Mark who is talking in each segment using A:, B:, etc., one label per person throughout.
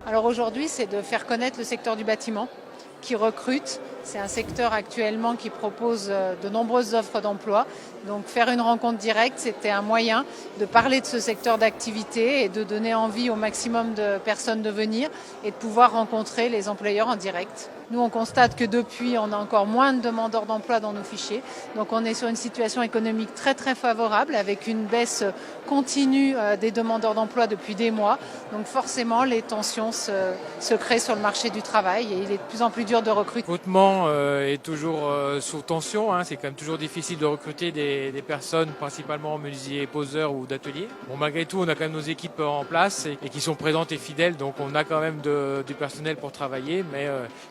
A: Alors aujourd'hui, c'est de faire connaître le secteur du bâtiment qui recrute. C'est un secteur actuellement qui propose de nombreuses offres d'emploi. Donc faire une rencontre directe, c'était un moyen de parler de ce secteur d'activité et de donner envie au maximum de personnes de venir et de pouvoir rencontrer les employeurs en direct. Nous, on constate que depuis, on a encore moins de demandeurs d'emploi dans nos fichiers. Donc on est sur une situation économique très très favorable avec une baisse continue des demandeurs d'emploi depuis des mois. Donc forcément, les tensions se créent sur le marché du travail et il est de plus en plus dur de recruter.
B: Le recrutement est toujours sous tension. C'est quand même toujours difficile de recruter des personnes, principalement menuisiers, poseurs ou d'ateliers. Bon, malgré tout, on a quand même nos équipes en place et qui sont présentes et fidèles. Donc on a quand même du personnel pour travailler, mais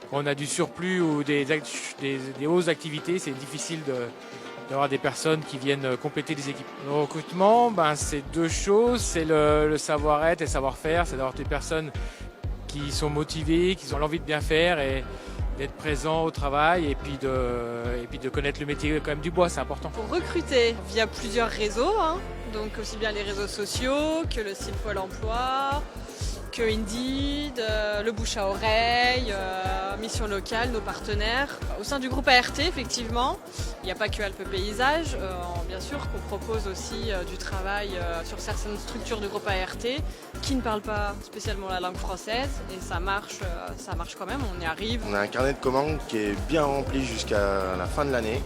B: quand on a du surplus ou des hausses d'activité, c'est difficile d'avoir des personnes qui viennent compléter les équipes. Le recrutement, c'est deux choses, c'est le savoir-être et le savoir-faire, c'est d'avoir des personnes qui sont motivées, qui ont l'envie de bien faire et d'être présents au travail et puis de connaître le métier quand même du bois, c'est important.
C: Pour recruter via plusieurs réseaux, donc aussi bien les réseaux sociaux que le site Pôle emploi, que Indeed, le bouche à oreille, Mission Locale, nos partenaires. Au sein du groupe ART, effectivement, il n'y a pas que Alpes Paysages, bien sûr, qu'on propose aussi du travail sur certaines structures du groupe ART qui ne parlent pas spécialement la langue française et ça marche quand même, on y arrive.
D: On a un carnet de commandes qui est bien rempli jusqu'à la fin de l'année.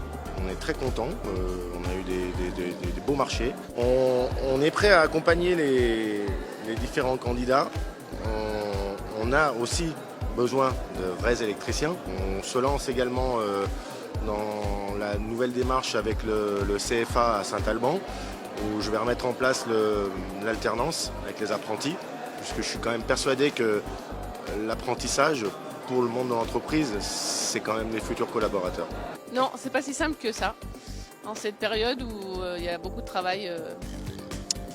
D: On est très contents, on a eu des beaux marchés. On est prêt à accompagner les différents candidats. On a aussi besoin de vrais électriciens. On se lance également dans la nouvelle démarche avec le CFA à Saint-Alban, où je vais remettre en place l'alternance avec les apprentis, puisque je suis quand même persuadé que l'apprentissage pour le monde de l'entreprise, c'est quand même les futurs collaborateurs.
E: Non, c'est pas si simple que ça. En cette période où il y a beaucoup de travail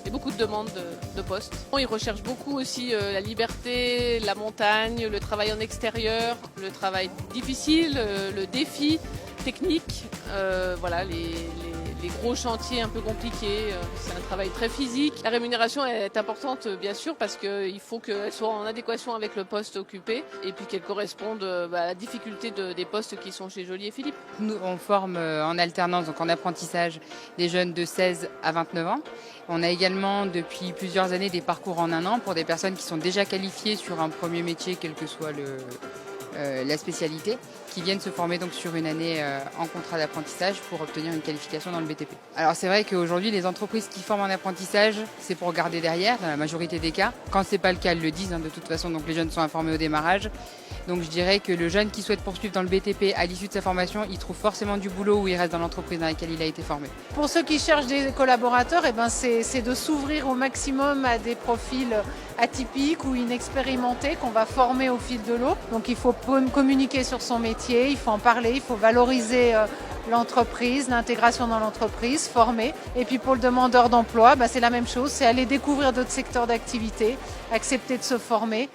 E: et beaucoup de demandes de postes. Ils recherchent beaucoup aussi la liberté, la montagne, le travail en extérieur, le travail difficile, le défi technique, les gros chantiers un peu compliqués. C'est un travail très physique. La rémunération est importante bien sûr parce qu'il faut qu'elle soit en adéquation avec le poste occupé et puis qu'elle corresponde à la difficulté des postes qui sont chez Joly et Philippe.
F: Nous, on forme en alternance, donc en apprentissage, des jeunes de 16 à 29 ans. On a également depuis plusieurs années des parcours en un an pour des personnes qui sont déjà qualifiées sur un premier métier, quelle que soit la spécialité, qui viennent se former donc sur une année en contrat d'apprentissage pour obtenir une qualification dans le BTP. Alors c'est vrai qu'aujourd'hui les entreprises qui forment en apprentissage, c'est pour garder derrière, dans la majorité des cas. Quand c'est pas le cas, elles le disent de toute façon, donc les jeunes sont informés au démarrage. Donc je dirais que le jeune qui souhaite poursuivre dans le BTP à l'issue de sa formation, il trouve forcément du boulot où il reste dans l'entreprise dans laquelle il a été formé.
A: Pour ceux qui cherchent des collaborateurs, c'est de s'ouvrir au maximum à des profils atypiques ou inexpérimentés qu'on va former au fil de l'eau. Donc il faut communiquer sur son métier, il faut en parler, il faut valoriser l'entreprise, l'intégration dans l'entreprise, former. Et puis pour le demandeur d'emploi, c'est la même chose, c'est aller découvrir d'autres secteurs d'activité, accepter de se former.